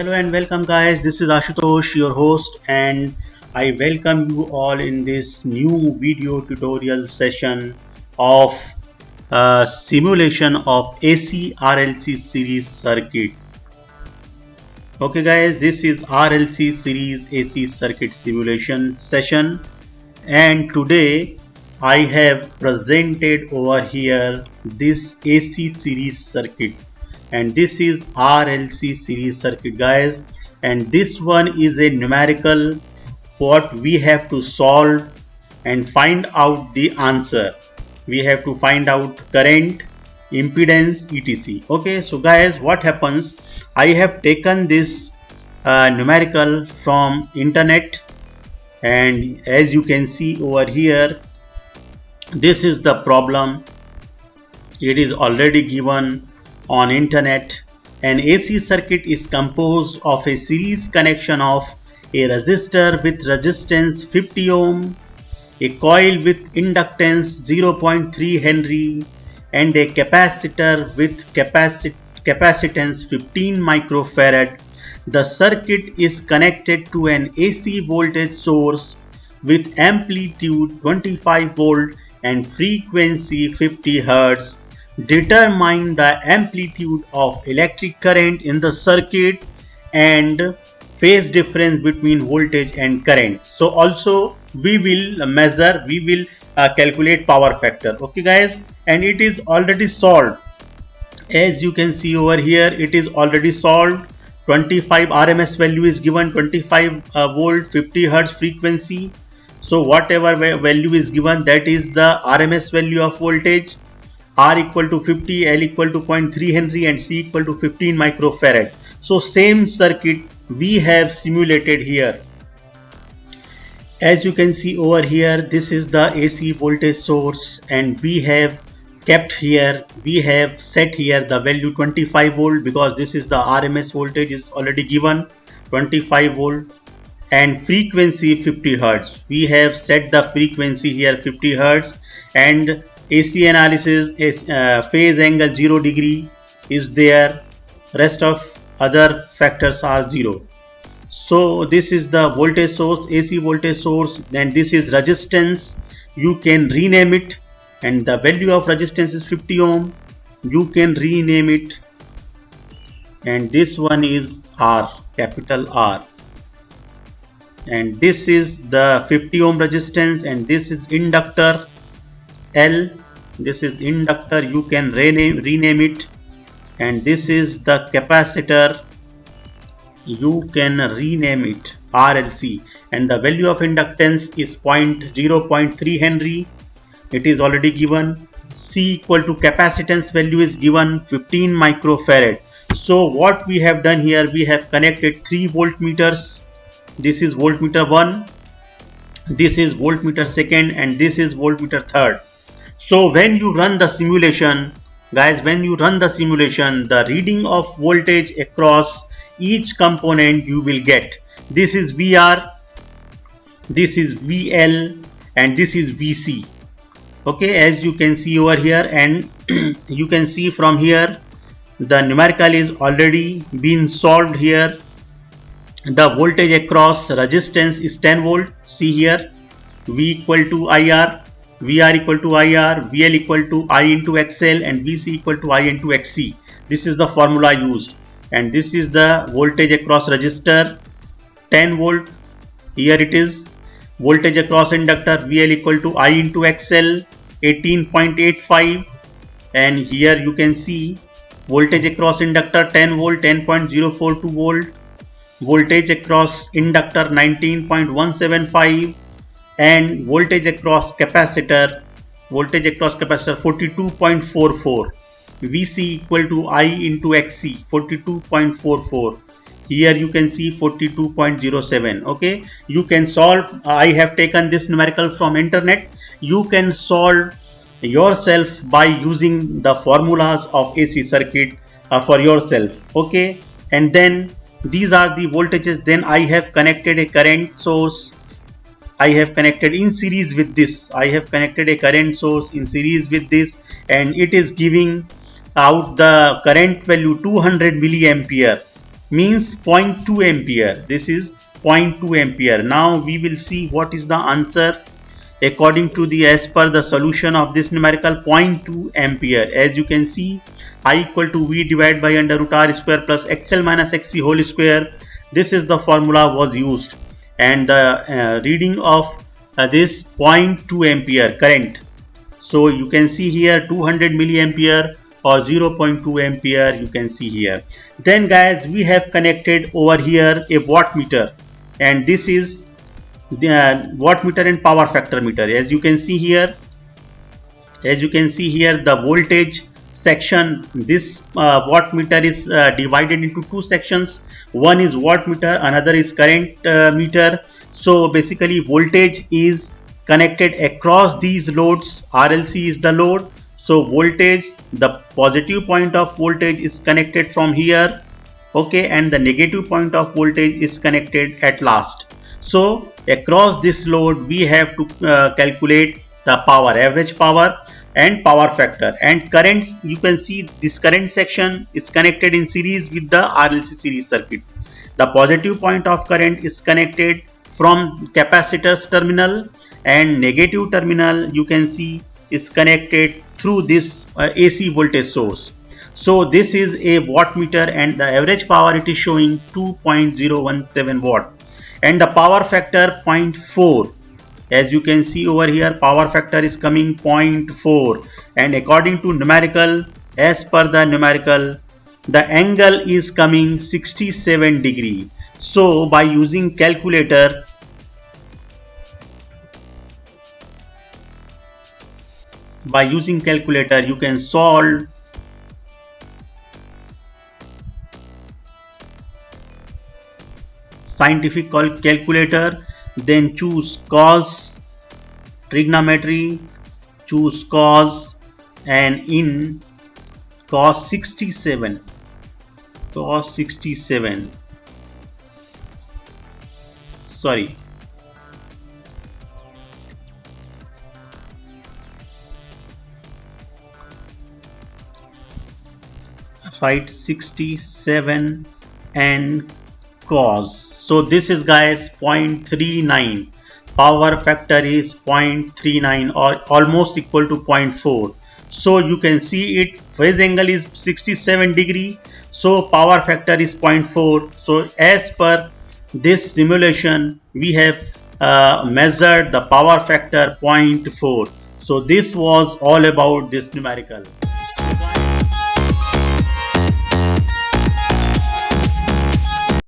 Hello and welcome, guys. This is Ashutosh, your host, and I welcome you all in this new video tutorial session of simulation of AC RLC series circuit. Okay, guys, this is RLC series AC circuit simulation session, and today I have presented over here this AC series circuit, and this is RLC series circuit, guys, and this one is a numerical what we have to solve and find out the answer. We have to find out current, impedance, etc. Okay, so guys, what happens, I have taken this numerical from internet, and as you can see over here, this is the problem. It is already given on internet. An AC circuit is composed of a series connection of a resistor with resistance 50 ohm, a coil with inductance 0.3 Henry, and a capacitor with capacitance 15 microfarad. The circuit is connected to an AC voltage source with amplitude 25 volt and frequency 50 Hz. Determine the amplitude of electric current in the circuit and phase difference between voltage and current. So also we will measure, we will calculate power factor. Okay, guys, and it is already solved. As you can see over here, it is already solved. 25 RMS value is given, 25 volt, 50 Hz frequency. So whatever value is given, that is the RMS value of voltage. R equal to 50, L equal to 0.3 Henry, and C equal to 15 microfarad. So same circuit we have simulated here. As you can see over here, this is the AC voltage source, and we have kept here, we have set here the value 25 volt because this is the RMS voltage is already given, 25 volt, and frequency 50 Hz. We have set the frequency here 50 Hz, and AC analysis is phase angle 0 degree is there, rest of other factors are 0. So this is the voltage source, AC voltage source, and this is resistance. You can rename it, and the value of resistance is 50 ohm. You can rename it, and this one is R, capital R, and this is the 50 ohm resistance, and this is inductor L. This is inductor, you can rename it, and this is the capacitor, you can rename it RLC, and the value of inductance is 0.3 Henry. It is already given. C equal to capacitance value is given 15 microfarad. So what we have done here, we have connected 3 voltmeters. This is voltmeter 1, this is voltmeter 2nd, and this is voltmeter 3rd. So when you run the simulation, guys, when you run the simulation, the reading of voltage across each component you will get. This is VR, this is VL, and this is VC. Okay, as you can see over here, and you can see from here the numerical is already been solved here. The voltage across resistance is 10 volt. See here, V equal to IR, VR equal to IR, VL equal to I into XL, and VC equal to I into XC. This is the formula used, and this is the voltage across resistor 10 volt. Here it is voltage across inductor VL equal to I into XL 18.85, and here you can see voltage across inductor 10 volt 10.042 volt, voltage across inductor 19.175, and voltage across capacitor 42.44, VC equal to I into XC 42.44. Here you can see 42.07. okay, you can solve. I have taken this numerical from internet. You can solve yourself by using the formulas of AC circuit for yourself. Okay, and then these are the voltages. Then I have connected a current source. I have connected in series with this. I have connected a current source in series with this, and it is giving out the current value 200 milliampere. means 0.2 ampere. This is 0.2 ampere. Now we will see what is the answer according to the as per the solution of this numerical. 0.2 ampere. As you can see, I equal to V divided by under root R square plus XL minus XC whole square. This is the formula was used, and the reading of this 0.2 ampere current. So you can see here 200 milliampere or 0.2 ampere you can see here. Then guys, we have connected over here a wattmeter, and this is the wattmeter and power factor meter. As you can see here, the voltage section, this wattmeter is divided into two sections. One is wattmeter, another is current meter. So basically voltage is connected across these loads. RLC is the load, so voltage, the positive point of voltage is connected from here, okay, and the negative point of voltage is connected at last. So across this load we have to calculate the power, average power and power factor. And currents, you can see this current section is connected in series with the RLC series circuit. The positive point of current is connected from capacitor's terminal, and negative terminal you can see is connected through this AC voltage source. So this is a wattmeter, and the average power it is showing 2.017 watt, and the power factor 0.4. As you can see over here, power factor is coming 0.4, and according to numerical, as per the numerical, the angle is coming 67 degree. So by using calculator, you can solve scientific calculator, then choose cos, trigonometry, choose cos, and in cos 67, sorry, write 67 and cos. So this is guys 0.39. Power factor is 0.39 or almost equal to 0.4. So you can see it, phase angle is 67 degree. So power factor is 0.4. So as per this simulation, we have measured the power factor 0.4. So this was all about this numerical.